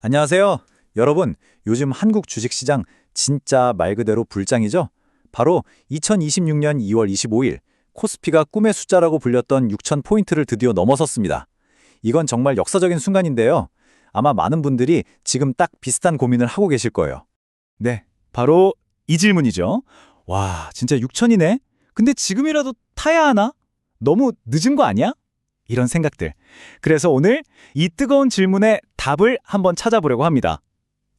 안녕하세요. 여러분, 요즘 한국 주식시장 진짜 말 그대로 불장이죠? 바로 2026년 2월 25일 코스피가 꿈의 숫자라고 불렸던 6,000포인트를 드디어 넘어섰습니다. 이건 정말 역사적인 순간인데요. 아마 많은 분들이 지금 딱 비슷한 고민을 하고 계실 거예요. 네, 바로 이 질문이죠. 와, 진짜 6,000이네? 근데 지금이라도 타야 하나? 너무 늦은 거 아니야? 이런 생각들. 그래서 오늘 이 뜨거운 질문에 답을 한번 찾아보려고 합니다.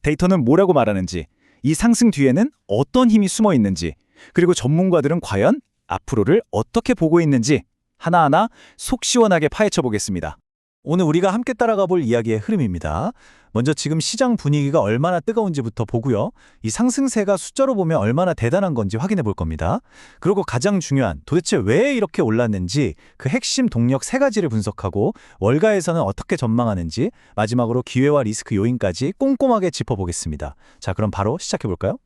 데이터는 뭐라고 말하는지, 이 상승 뒤에는 어떤 힘이 숨어 있는지, 그리고 전문가들은 과연 앞으로를 어떻게 보고 있는지 하나하나 속 시원하게 파헤쳐 보겠습니다. 오늘 우리가 함께 따라가 볼 이야기의 흐름입니다. 먼저 지금 시장 분위기가 얼마나 뜨거운지부터 보고요. 이 상승세가 숫자로 보면 얼마나 대단한 건지 확인해 볼 겁니다. 그리고 가장 중요한 도대체 왜 이렇게 올랐는지 그 핵심 동력 세 가지를 분석하고 월가에서는 어떻게 전망하는지 마지막으로 기회와 리스크 요인까지 꼼꼼하게 짚어보겠습니다. 자, 그럼 바로 시작해 볼까요?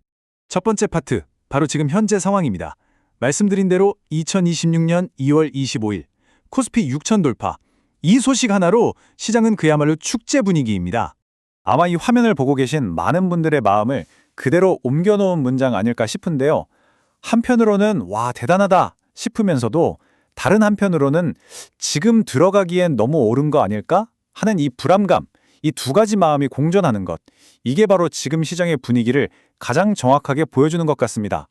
첫 번째 파트, 바로 지금 현재 상황입니다. 말씀드린 대로 2026년 2월 25일 코스피 6천 돌파. 이 소식 하나로 시장은 그야말로 축제 분위기입니다. 아마 이 화면을 보고 계신 많은 분들의 마음을 그대로 옮겨놓은 문장 아닐까 싶은데요. 한편으로는 와, 대단하다 싶으면서도 다른 한편으로는 지금 들어가기엔 너무 오른 거 아닐까 하는 이 불안감, 이 두 가지 마음이 공존하는 것. 이게 바로 지금 시장의 분위기를 가장 정확하게 보여주는 것 같습니다.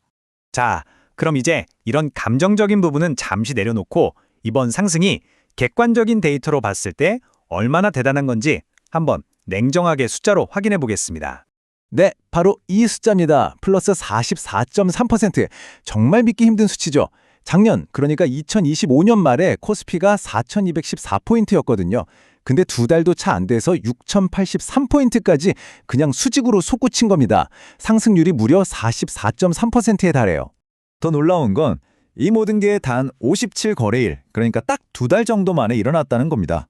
자, 그럼 이제 이런 감정적인 부분은 잠시 내려놓고 이번 상승이 객관적인 데이터로 봤을 때 얼마나 대단한 건지 한번 냉정하게 숫자로 확인해 보겠습니다. 네, 바로 이 숫자입니다. 플러스 44.3%. 정말 믿기 힘든 수치죠. 작년, 그러니까 2025년 말에 코스피가 4,214포인트였거든요. 근데 두 달도 차 안 돼서 6,083포인트까지 그냥 수직으로 솟구친 겁니다. 상승률이 무려 44.3%에 달해요. 더 놀라운 건 이 모든 게 단 57거래일, 그러니까 딱 두 달 정도 만에 일어났다는 겁니다.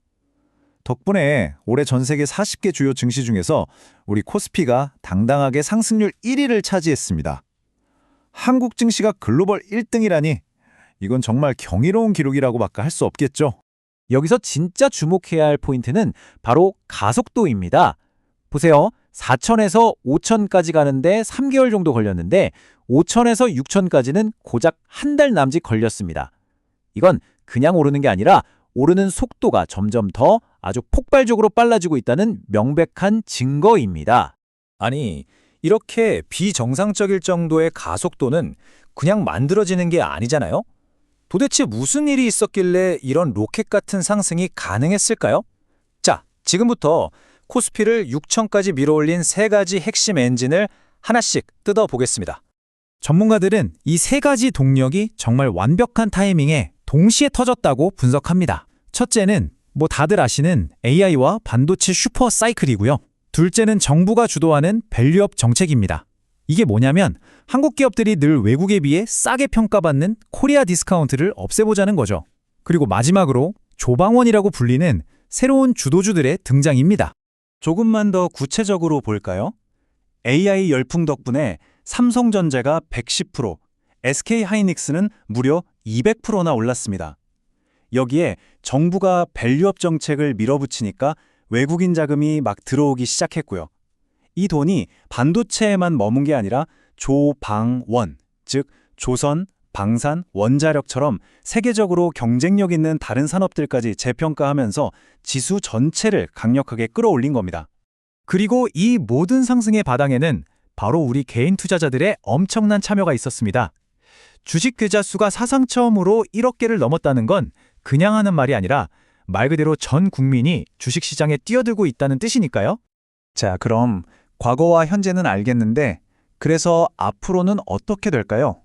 덕분에 올해 전 세계 40개 주요 증시 중에서 우리 코스피가 당당하게 상승률 1위를 차지했습니다. 한국 증시가 글로벌 1등이라니 이건 정말 경이로운 기록이라고밖에 할 수 없겠죠. 여기서 진짜 주목해야 할 포인트는 바로 가속도입니다. 보세요. 4천에서 5천까지 가는데 3개월 정도 걸렸는데 5천에서 6천까지는 고작 한 달 남짓 걸렸습니다. 이건 그냥 오르는 게 아니라 오르는 속도가 점점 더 아주 폭발적으로 빨라지고 있다는 명백한 증거입니다. 아니, 이렇게 비정상적일 정도의 가속도는 그냥 만들어지는 게 아니잖아요? 도대체 무슨 일이 있었길래 이런 로켓 같은 상승이 가능했을까요? 자, 지금부터 코스피를 6천까지 밀어올린 세 가지 핵심 엔진을 하나씩 뜯어보겠습니다. 전문가들은 이 세 가지 동력이 정말 완벽한 타이밍에 동시에 터졌다고 분석합니다. 첫째는 다들 아시는 AI와 반도체 슈퍼 사이클이고요. 둘째는 정부가 주도하는 밸류업 정책입니다. 이게 뭐냐면 한국 기업들이 늘 외국에 비해 싸게 평가받는 코리아 디스카운트를 없애보자는 거죠. 그리고 마지막으로 조방원이라고 불리는 새로운 주도주들의 등장입니다. 조금만 더 구체적으로 볼까요? AI 열풍 덕분에 삼성전자가 110%, SK하이닉스는 무려 200%나 올랐습니다. 여기에 정부가 밸류업 정책을 밀어붙이니까 외국인 자금이 막 들어오기 시작했고요. 이 돈이 반도체에만 머문 게 아니라 조방원, 즉 조선, 방산, 원자력처럼 세계적으로 경쟁력 있는 다른 산업들까지 재평가하면서 지수 전체를 강력하게 끌어올린 겁니다. 그리고 이 모든 상승의 바탕에는 바로 우리 개인 투자자들의 엄청난 참여가 있었습니다. 주식 계좌 수가 사상 처음으로 1억 개를 넘었다는 건 그냥 하는 말이 아니라 말 그대로 전 국민이 주식시장에 뛰어들고 있다는 뜻이니까요. 자, 그럼 과거와 현재는 알겠는데 그래서 앞으로는 어떻게 될까요?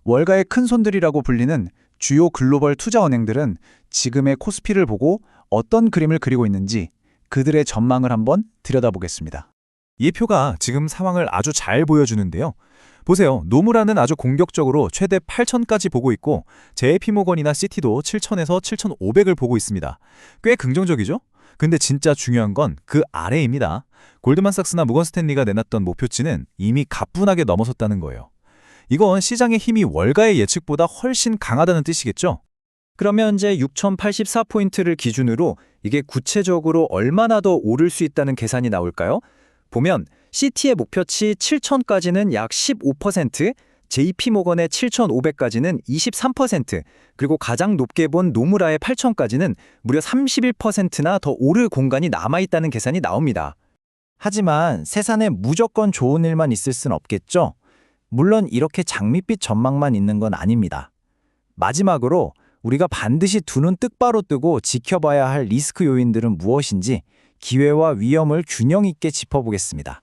월가의 큰손들이라고 불리는 주요 글로벌 투자은행들은 지금의 코스피를 보고 어떤 그림을 그리고 있는지 그들의 전망을 한번 들여다보겠습니다. 이 표가 지금 상황을 아주 잘 보여주는데요. 보세요. 노무라는 아주 공격적으로 최대 8천까지 보고 있고 JP모건이나 시티도 7천에서 7,500을 보고 있습니다. 꽤 긍정적이죠? 근데 진짜 중요한 건 그 아래입니다. 골드만삭스나 모건스탠리가 내놨던 목표치는 이미 가뿐하게 넘어섰다는 거예요. 이건 시장의 힘이 월가의 예측보다 훨씬 강하다는 뜻이겠죠? 그러면 이제 6,084포인트를 기준으로 이게 구체적으로 얼마나 더 오를 수 있다는 계산이 나올까요? 보면 CT의 목표치 7,000까지는 약 15%, JP모건의 7,500까지는 23%, 그리고 가장 높게 본 노무라의 8,000까지는 무려 31%나 더 오를 공간이 남아있다는 계산이 나옵니다. 하지만 세상에 무조건 좋은 일만 있을 순 없겠죠? 물론 이렇게 장밋빛 전망만 있는 건 아닙니다. 마지막으로 우리가 반드시 두 눈 똑바로 뜨고 지켜봐야 할 리스크 요인들은 무엇인지 기회와 위험을 균형 있게 짚어보겠습니다.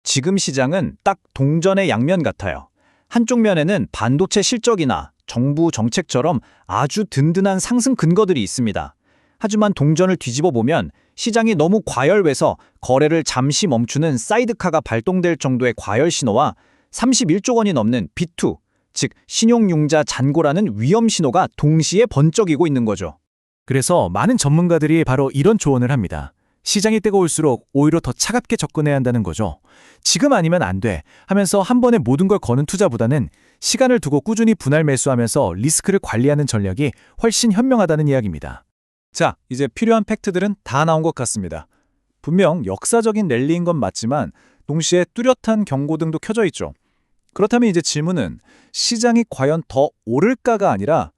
지금 시장은 딱 동전의 양면 같아요. 한쪽 면에는 반도체 실적이나 정부 정책처럼 아주 든든한 상승 근거들이 있습니다. 하지만 동전을 뒤집어 보면 시장이 너무 과열돼서 거래를 잠시 멈추는 사이드카가 발동될 정도의 과열 신호와 31조 원이 넘는 B2, 즉 신용융자 잔고라는 위험 신호가 동시에 번쩍이고 있는 거죠. 그래서 많은 전문가들이 바로 이런 조언을 합니다. 시장이 뜨거울수록 오히려 더 차갑게 접근해야 한다는 거죠. 지금 아니면 안 돼 하면서 한 번에 모든 걸 거는 투자보다는 시간을 두고 꾸준히 분할 매수하면서 리스크를 관리하는 전략이 훨씬 현명하다는 이야기입니다. 자, 이제 필요한 팩트들은 다 나온 것 같습니다. 분명 역사적인 랠리인 건 맞지만 동시에 뚜렷한 경고등도 켜져 있죠. 그렇다면 이제 질문은 시장이 과연 더 오를까가 아니라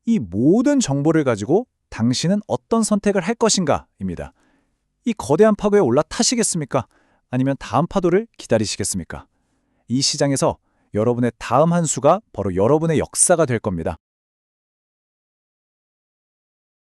이 모든 정보를 가지고 당신은 어떤 선택을 할 것인가입니다. 이 거대한 파도에 올라타시겠습니까? 아니면 다음 파도를 기다리시겠습니까? 이 시장에서 여러분의 다음 한 수가 바로 여러분의 역사가 될 겁니다.